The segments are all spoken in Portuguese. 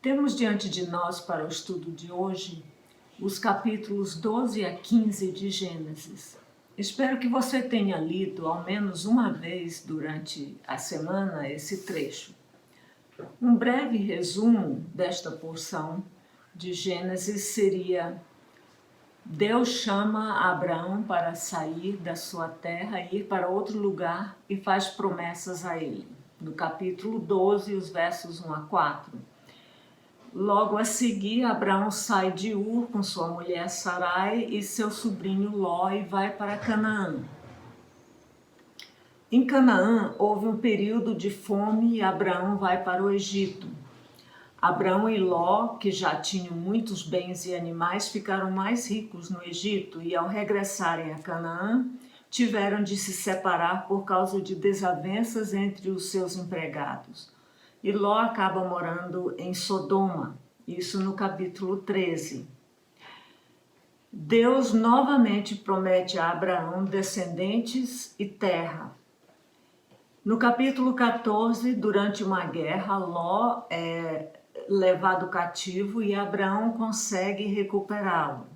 Temos diante de nós para o estudo de hoje os capítulos 12 a 15 de Gênesis. Espero que você tenha lido ao menos uma vez durante a semana esse trecho. Um breve resumo desta porção de Gênesis seria: Deus chama Abraão para sair da sua terra e ir para outro lugar e faz promessas a ele. No capítulo 12, os versos 1 a 4. Logo a seguir, Abraão sai de Ur com sua mulher Sarai e seu sobrinho Ló e vai para Canaã. Em Canaã, houve um período de fome e Abraão vai para o Egito. Abraão e Ló, que já tinham muitos bens e animais, ficaram mais ricos no Egito e, ao regressarem a Canaã, tiveram de se separar por causa de desavenças entre os seus empregados. E Ló acaba morando em Sodoma, isso no capítulo 13. Deus novamente promete a Abraão descendentes e terra. No capítulo 14, durante uma guerra, Ló é levado cativo e Abraão consegue recuperá-lo.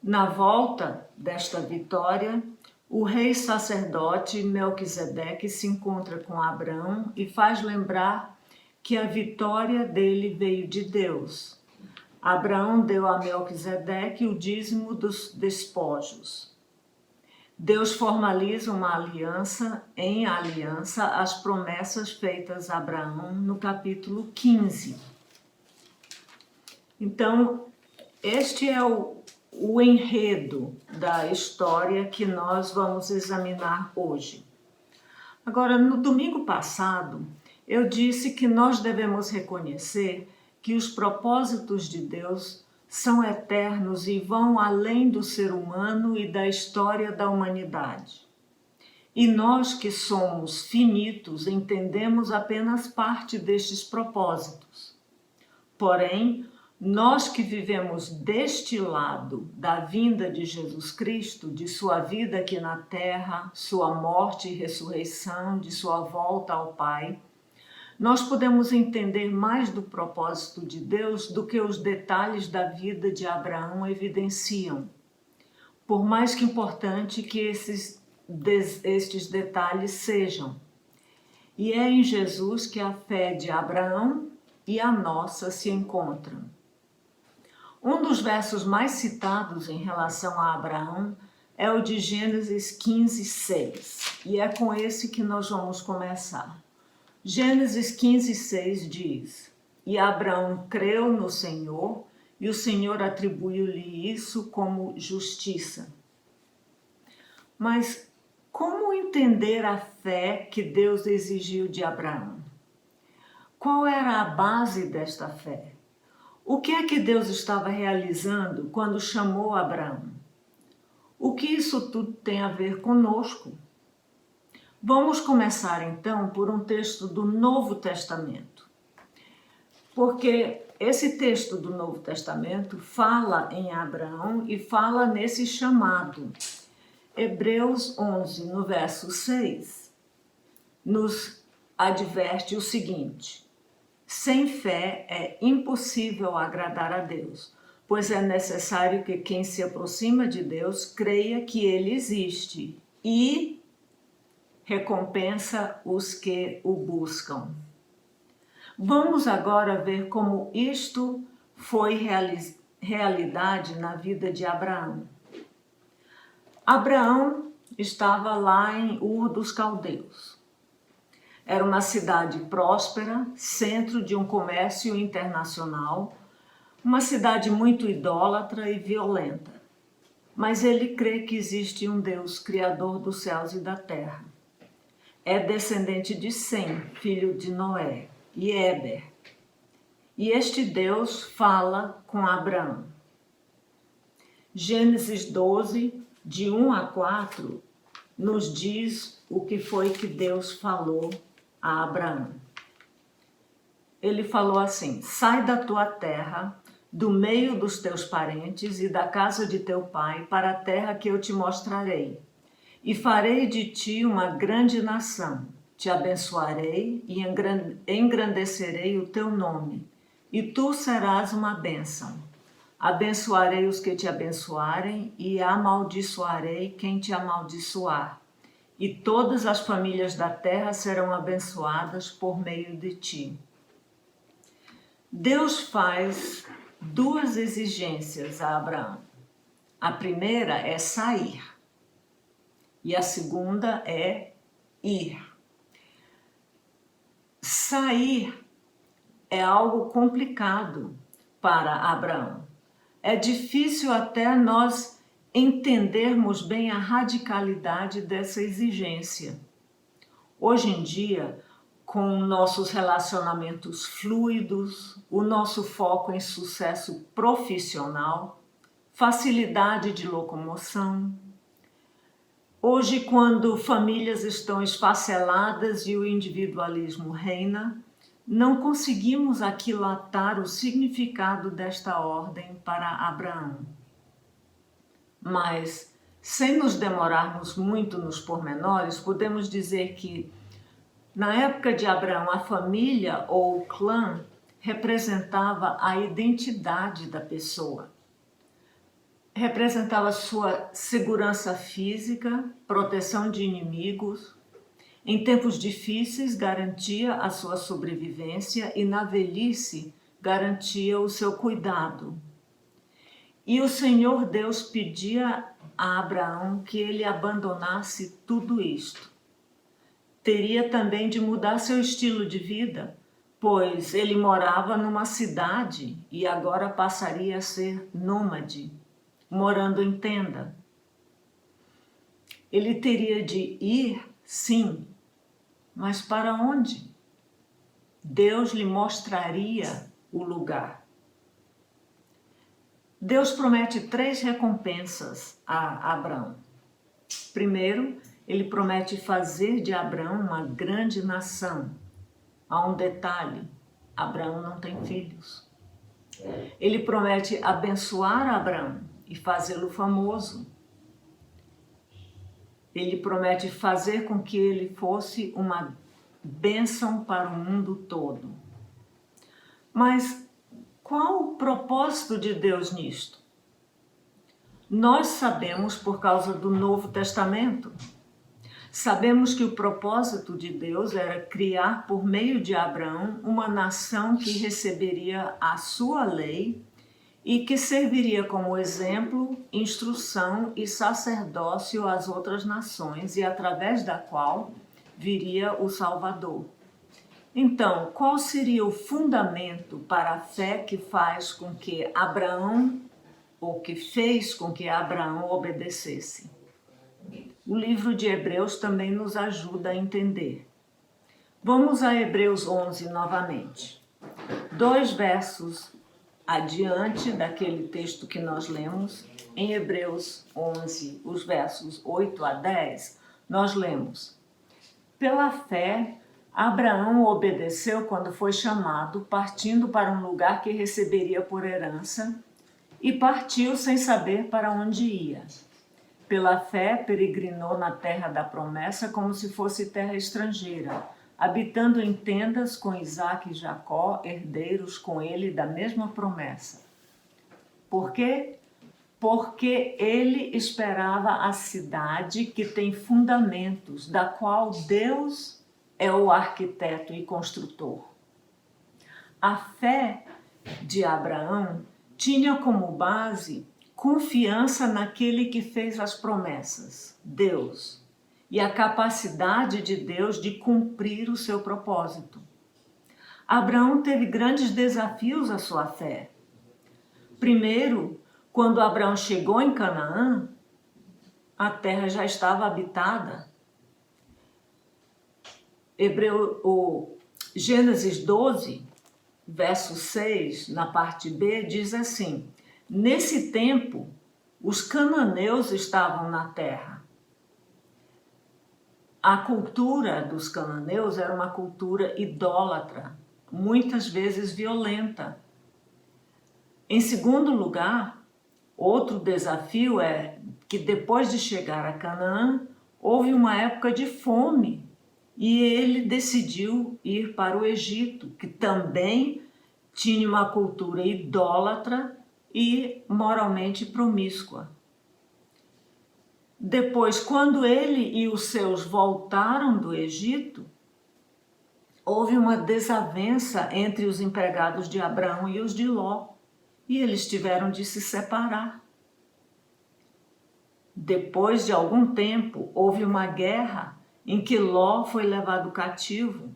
Na volta desta vitória, o rei sacerdote Melquisedeque se encontra com Abraão e faz lembrar que a vitória dele veio de Deus. Abraão deu a Melquisedeque o dízimo dos despojos. Deus formaliza uma aliança, em aliança, as promessas feitas a Abraão no capítulo 15. Então, este é o enredo da história que nós vamos examinar hoje. Agora, no domingo passado, eu disse que nós devemos reconhecer que os propósitos de Deus são eternos e vão além do ser humano e da história da humanidade. E nós que somos finitos entendemos apenas parte destes propósitos. Porém, nós que vivemos deste lado da vinda de Jesus Cristo, de sua vida aqui na terra, sua morte e ressurreição, de sua volta ao Pai, nós podemos entender mais do propósito de Deus do que os detalhes da vida de Abraão evidenciam, por mais que importante que estes detalhes sejam. E é em Jesus que a fé de Abraão e a nossa se encontram. Um dos versos mais citados em relação a Abraão é o de Gênesis 15, 6, e é com esse que nós vamos começar. Gênesis 15, 6 diz: E Abraão creu no Senhor, e o Senhor atribuiu-lhe isso como justiça. Mas como entender a fé que Deus exigiu de Abraão? Qual era a base desta fé? O que é que Deus estava realizando quando chamou Abraão? O que isso tudo tem a ver conosco? Vamos começar então por um texto do Novo Testamento, porque esse texto do Novo Testamento fala em Abraão e fala nesse chamado. Hebreus 11, no verso 6, nos adverte o seguinte: sem fé é impossível agradar a Deus, pois é necessário que quem se aproxima de Deus creia que Ele existe e recompensa os que o buscam. Vamos agora ver como isto foi realidade na vida de Abraão. Abraão estava lá em Ur dos Caldeus. Era uma cidade próspera, centro de um comércio internacional, uma cidade muito idólatra e violenta. Mas ele crê que existe um Deus, criador dos céus e da terra. É descendente de Sem, filho de Noé, e Éber. E este Deus fala com Abraão. Gênesis 12, de 1 a 4, nos diz o que foi que Deus falou a Abraão. Ele falou assim: sai da tua terra, do meio dos teus parentes e da casa de teu pai, para a terra que eu te mostrarei. E farei de ti uma grande nação, te abençoarei e engrandecerei o teu nome, e tu serás uma bênção. Abençoarei os que te abençoarem e amaldiçoarei quem te amaldiçoar. E todas as famílias da terra serão abençoadas por meio de ti. Deus faz duas exigências a Abraão. A primeira é sair e a segunda é ir. Sair é algo complicado para Abraão. É difícil até nós entendermos bem a radicalidade dessa exigência. Hoje em dia, com nossos relacionamentos fluidos, o nosso foco em sucesso profissional, facilidade de locomoção. Hoje, quando famílias estão esfaceladas e o individualismo reina, não conseguimos aquilatar o significado desta ordem para Abraão. Mas, sem nos demorarmos muito nos pormenores, podemos dizer que, na época de Abraão, a família ou o clã representava a identidade da pessoa. Representava sua segurança física, proteção de inimigos. Em tempos difíceis, garantia a sua sobrevivência e na velhice garantia o seu cuidado. E o Senhor Deus pedia a Abraão que ele abandonasse tudo isto. Teria também de mudar seu estilo de vida, pois ele morava numa cidade e agora passaria a ser nômade, morando em tenda. Ele teria de ir, sim, mas para onde? Deus lhe mostraria o lugar. Deus promete 3 recompensas a Abraão. Primeiro, ele promete fazer de Abraão uma grande nação. Há um detalhe: Abraão não tem filhos. Ele promete abençoar Abraão e fazê-lo famoso. Ele promete fazer com que ele fosse uma bênção para o mundo todo. Mas qual o propósito de Deus nisto? Nós sabemos por causa do Novo Testamento. Sabemos que o propósito de Deus era criar por meio de Abraão uma nação que receberia a sua lei e que serviria como exemplo, instrução e sacerdócio às outras nações e através da qual viria o Salvador. Então, qual seria o fundamento para a fé que faz com que Abraão, ou que fez com que Abraão obedecesse? O livro de Hebreus também nos ajuda a entender. Vamos a Hebreus 11 novamente. 2 versos adiante daquele texto que nós lemos, em Hebreus 11, os versos 8 a 10, nós lemos: Pela fé, Abraão obedeceu quando foi chamado, partindo para um lugar que receberia por herança, e partiu sem saber para onde ia. Pela fé, peregrinou na terra da promessa como se fosse terra estrangeira, habitando em tendas com Isaque e Jacó, herdeiros com ele da mesma promessa. Por quê? Porque ele esperava a cidade que tem fundamentos, da qual Deus é o arquiteto e construtor. A fé de Abraão tinha como base confiança naquele que fez as promessas, Deus, e a capacidade de Deus de cumprir o seu propósito. Abraão teve grandes desafios à sua fé. Primeiro, quando Abraão chegou em Canaã, a terra já estava habitada. Gênesis 12, verso 6, na parte B, diz assim: Nesse tempo, os cananeus estavam na terra. A cultura dos cananeus era uma cultura idólatra, muitas vezes violenta. Em segundo lugar, outro desafio é que depois de chegar a Canaã, houve uma época de fome e ele decidiu ir para o Egito, que também tinha uma cultura idólatra e moralmente promíscua. Depois, quando ele e os seus voltaram do Egito, houve uma desavença entre os empregados de Abraão e os de Ló, e eles tiveram de se separar. Depois de algum tempo, houve uma guerra em que Ló foi levado cativo,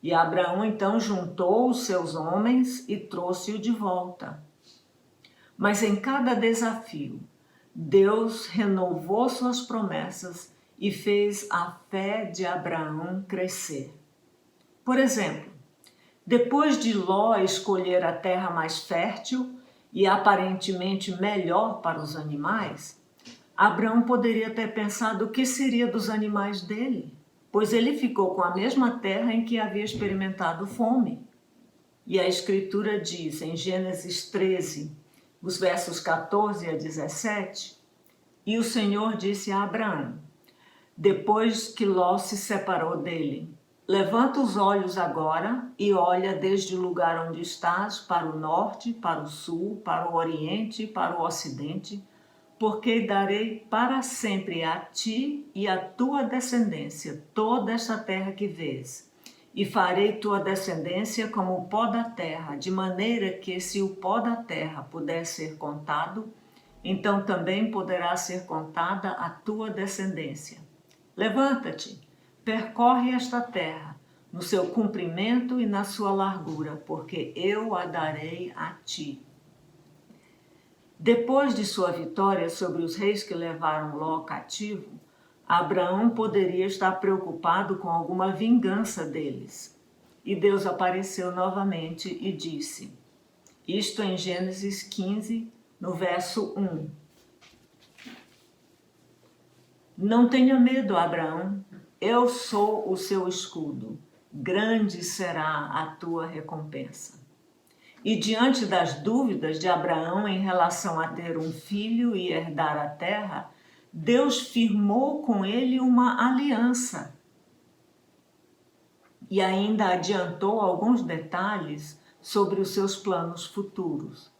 e Abraão então juntou os seus homens e trouxe-o de volta. Mas em cada desafio, Deus renovou suas promessas e fez a fé de Abraão crescer. Por exemplo, depois de Ló escolher a terra mais fértil e aparentemente melhor para os animais, Abraão poderia ter pensado o que seria dos animais dele, pois ele ficou com a mesma terra em que havia experimentado fome. E a Escritura diz em Gênesis 13, os versos 14 a 17, e o Senhor disse a Abraão, depois que Ló se separou dele, levanta os olhos agora e olha desde o lugar onde estás para o norte, para o sul, para o oriente e para o ocidente, porque darei para sempre a ti e à tua descendência toda esta terra que vês, e farei tua descendência como o pó da terra, de maneira que se o pó da terra puder ser contado, então também poderá ser contada a tua descendência. Levanta-te, percorre esta terra, no seu comprimento e na sua largura, porque eu a darei a ti. Depois de sua vitória sobre os reis que levaram Ló cativo, Abraão poderia estar preocupado com alguma vingança deles. E Deus apareceu novamente e disse, isto em Gênesis 15, no verso 1. Não tenha medo, Abraão, eu sou o seu escudo, grande será a tua recompensa. E diante das dúvidas de Abraão em relação a ter um filho e herdar a terra, Deus firmou com ele uma aliança. E ainda adiantou alguns detalhes sobre os seus planos futuros.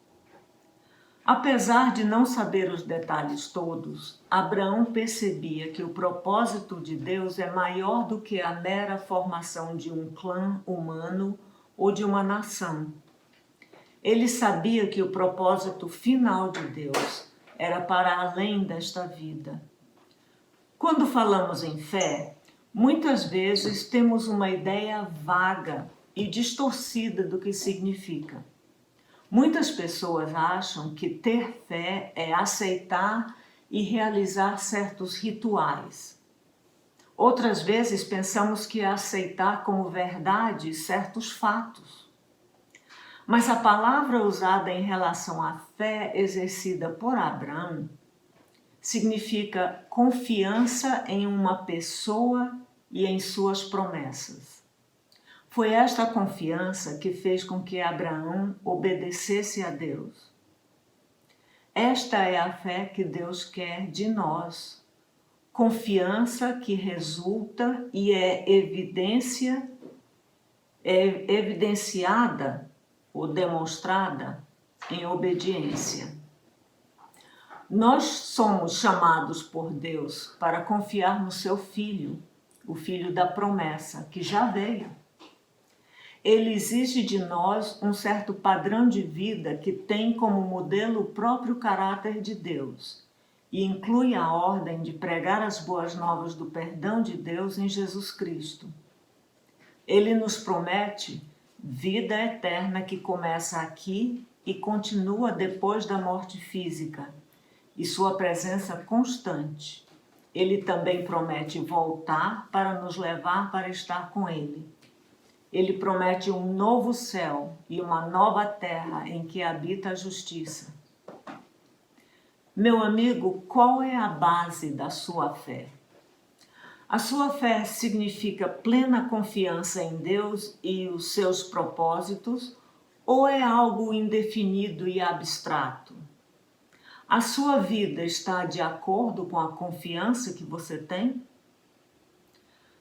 Apesar de não saber os detalhes todos, Abraão percebia que o propósito de Deus é maior do que a mera formação de um clã humano ou de uma nação. Ele sabia que o propósito final de Deus era para além desta vida. Quando falamos em fé, muitas vezes temos uma ideia vaga e distorcida do que significa. Muitas pessoas acham que ter fé é aceitar e realizar certos rituais. Outras vezes pensamos que é aceitar como verdade certos fatos. Mas a palavra usada em relação à fé exercida por Abraão significa confiança em uma pessoa e em suas promessas. Foi esta confiança que fez com que Abraão obedecesse a Deus. Esta é a fé que Deus quer de nós. Confiança que resulta e é evidenciada ou demonstrada em obediência. Nós somos chamados por Deus para confiar no seu Filho, o Filho da promessa, que já veio. Ele exige de nós um certo padrão de vida que tem como modelo o próprio caráter de Deus e inclui a ordem de pregar as boas novas do perdão de Deus em Jesus Cristo. Ele nos promete vida eterna que começa aqui e continua depois da morte física, e sua presença constante. Ele também promete voltar para nos levar para estar com Ele. Ele promete um novo céu e uma nova terra em que habita a justiça. Meu amigo, qual é a base da sua fé? A sua fé significa plena confiança em Deus e os seus propósitos, ou é algo indefinido e abstrato? A sua vida está de acordo com a confiança que você tem?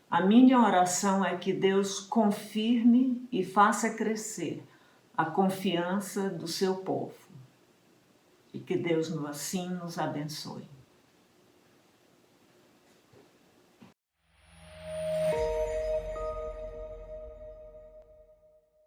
A minha oração é que Deus confirme e faça crescer a confiança do seu povo. E que Deus assim nos abençoe.